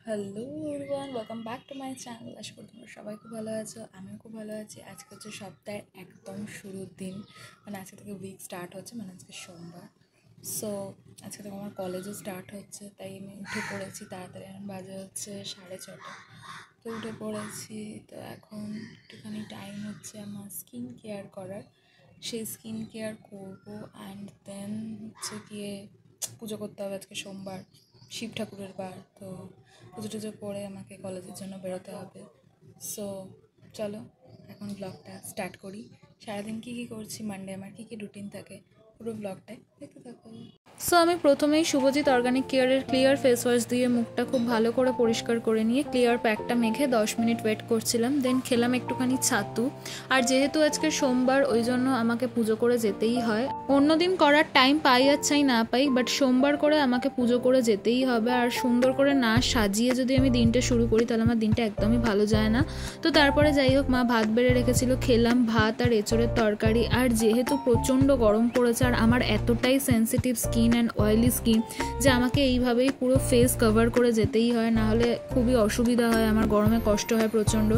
Hello everyone, welcome back to my channel. আশা করি তোমরা সবাই খুব ভালো আছো, আমিও খুব ভালো আছি। আজকে হচ্ছে সপ্তাহের একদম শুরুর দিন, মানে আজকে থেকে উইক স্টার্ট হচ্ছে, মানে আজকে সোমবার। সো আজকে থেকে আমার কলেজও স্টার্ট হচ্ছে, তাই আমি উঠে পড়েছি তাড়াতাড়ি। এখন বাজে হচ্ছে 6:30, তো উঠে পড়েছি। তো এখন একটুখানি টাইম হচ্ছে আমার স্কিন কেয়ার করার, সেই স্কিন কেয়ার করবো। অ্যান্ড দেন হচ্ছে গিয়ে পুজো করতে হবে, আজকে সোমবার, শিব ঠাকুরের বার। তো পুজো টুজো করে আমাকে কলেজের জন্য বেরোতে হবে। সো চলো এখন ব্লগটা স্টার্ট করি। সারাদিন কী কী করছি, মানডে আমার কী কী রুটিন থাকে, পুরো ব্লগটাই দেখতে থাকো। সো আমি প্রথমেই শুভজিৎ অর্গানিক কেয়ারের ক্লিয়ার ফেস ওয়াশ দিয়ে মুখটা খুব ভালো করে পরিষ্কার করে নিয়ে ক্লিয়ার প্যাকটা মেখে 10 মিনিট ওয়েট করছিলাম। দেন খেলাম একটুখানি ছাতু। আর যেহেতু আজকে সোমবার, ওই জন্য আমাকে পুজো করে যেতেই হয়। অন্যদিন করার টাইম পাই আর চাই না পাই, বাট সোমবার করে আমাকে পুজো করে যেতেই হবে। আর সুন্দর করে না সাজিয়ে যদি আমি দিনটা শুরু করি, তাহলে আমার দিনটা একদমই ভালো যায় না। তো তারপরে যাই হোক, মা ভাত বেড়ে রেখেছিল, খেলাম ভাত আর এঁচড়ের তরকারি। আর যেহেতু প্রচণ্ড গরম পড়েছে, আর আমার এতটাই sensitive skin and oily skin যে আমাকে এইভাবেই পুরো ফেস কভার করে যেতেই হয়, না হলে খুবই অসুবিধা হয়, আমার গরমে কষ্ট হয় প্রচণ্ড।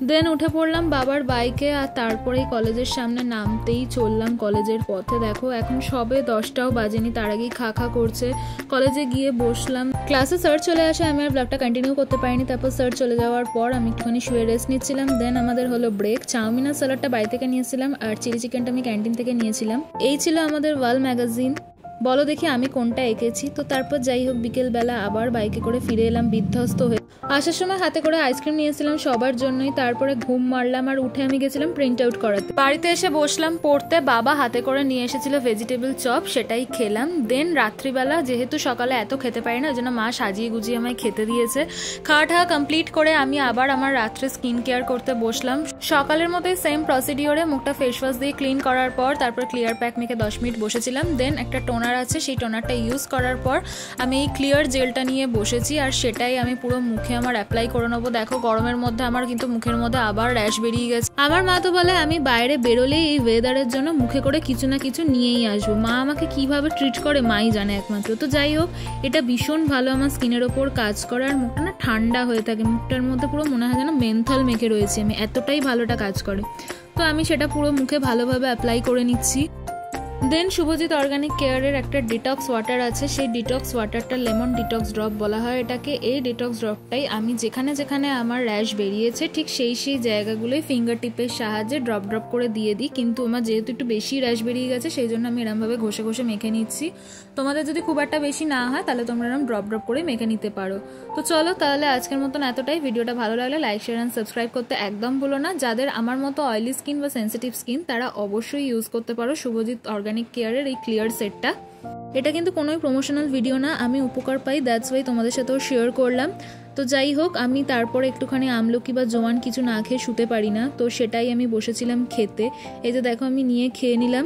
দেন উঠে পড়লাম বাবার বাইকে, আর তারপরেই কলেজের সামনে নামতেই চললাম কলেজের পথে। দেখো এখন সবে 10টাও বাজেনি, তার আগেই খা করছে। কলেজে গিয়ে বসলাম, ক্লাসে স্যার চলে আসে, আমি আর ব্লগটা কন্টিনিউ করতে পারিনি। তারপর স্যার চলে যাওয়ার পর আমি একটুখানি শুয়ে রেস্ট নিচ্ছিলাম। দেন আমাদের হলো ব্রেক। চাউমিন আর স্যালাডটা বাড়ি থেকে নিয়েছিলাম, আর চিলি চিকেনটা আমি ক্যান্টিন থেকে নিয়েছিলাম। এই ছিল আমাদের ওয়াল ম্যাগাজিন। বলো দেখি আমি কোনটা এঁকেছি। তো তারপর যাই হোক, বিকেলবেলা আবার বাইকে করে ফিরে এলাম বিধ্বস্ত হয়ে। আসার সময় হাতে করে আইসক্রিম নিয়েছিলাম সবার জন্যই। তারপরে ঘুম মারলাম, আর উঠে আমি গেছিলাম প্রিন্ট আউট করাতে। বাড়িতে এসে বসলাম পড়তে। বাবা হাতে করে নিয়ে এসেছিল ভেজিটেবল চপ, সেটাই খেলাম। দেন রাত্রিবেলা যেহেতু সকালে এত খেতে পারি না, ওই জন্য মা সাজিয়ে গুজিয়ে আমায় খেতে দিয়েছে। খাওয়া ঠাওয়া কমপ্লিট করে আমি আবার আমার রাত্রে স্কিন কেয়ার করতে বসলাম। সকালের মতোই সেম প্রসিডিওরে মুখটা ফেস ওয়াশ দিয়ে ক্লিন করার পর তারপর ক্লিয়ার প্যাক মেখে 10 মিনিট বসেছিলাম। দেন একটা টোনার আছে, সেই টোনারটা ইউজ করার পর আমি এই ক্লিয়ার জেলটা নিয়ে বসেছি, আর সেটাই আমি পুরো মুখে আমার অ্যাপ্লাই করে নেবো। দেখো গরমের মধ্যে আমার কিন্তু মুখের মধ্যে আবার র্যাশ বেরিয়ে গেছে। আমার মা তো বলে আমি বাইরে বেরোলেই এই ওয়েদারের জন্য মুখে করে কিছু না কিছু নিয়েই আসবো। মা আমাকে কিভাবে ট্রিট করে মাই জানে একমাত্র। তো যাই হোক, এটা ভীষণ ভালো আমার স্কিনের ওপর কাজ করে, আর মুখটা না ঠান্ডা হয়ে থাকে, মুখটার মধ্যে পুরো মনে হয় যেন মেন্থল মেখে রয়েছে আমি, এতটাই ভালোটা কাজ করে। তো আমি সেটা পুরো মুখে ভালোভাবে অ্যাপ্লাই করে নিচ্ছি। দেন শুভজিৎ অর্গানিক কেয়ারের একটা ডিটক্স ওয়াটার আছে, সেই ডিটক্স ওয়াটারটা লেমন ডিটক্স ড্রপ বলা হয় এটাকে। এই ডিটক্স ড্রপটাই আমি যেখানে যেখানে আমার র্যাশ বেরিয়েছে ঠিক সেই জায়গাগুলোই ফিঙ্গার টিপের সাহায্যে ড্রপ করে দিয়ে দিই। কিন্তু আমার যেহেতু একটু বেশি র্যাশ বেরিয়ে গেছে, সেই জন্য আমি এরমভাবে ঘষে ঘষে মেখে নিচ্ছি। তোমাদের যদি খুব একটা বেশি না হয়, তাহলে তোমরা এরম ড্রপ করে মেখে নিতে পারো। তো চলো তাহলে আজকের মতন এতটাই। ভিডিওটা ভালো লাগলে লাইক শেয়ার অ্যান্ড সাবস্ক্রাইব করতে একদম ভুলো না। যাদের আমার মতো অয়েলি স্কিন বা সেন্সিটিভ স্কিন, তারা অবশ্যই ইউজ করতে পারো শুভজিৎ অর্গানিক কেয়ারের এই ক্লিয়ার সেটটা। এটা কিন্তু কোনোই প্রমোশনাল ভিডিও না, আমি উপকার পাই, দ্যাটস ওয়াই তোমাদের সাথেও শেয়ার করলাম। তো যাই হোক, আমি তারপরে একটুখানি আমলকি বা জোয়ান কিছু না খেয়ে শুতে পারি না, তো সেটাই আমি বসেছিলাম খেতে। এই যে দেখো আমি নিয়ে খেয়ে নিলাম,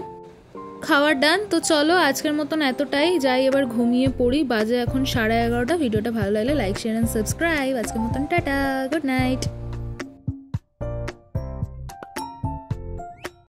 খাওয়ার ডান। তো চলো আজকের মতন এতটাই, যাই এবার ঘুমিয়ে পড়ি। বাজে এখন 11:30। ভিডিওটা ভালো লাগলে লাইক শেয়ার অ্যান্ড সাবস্ক্রাইব। আজকের মতন টাটা, গুড নাইট।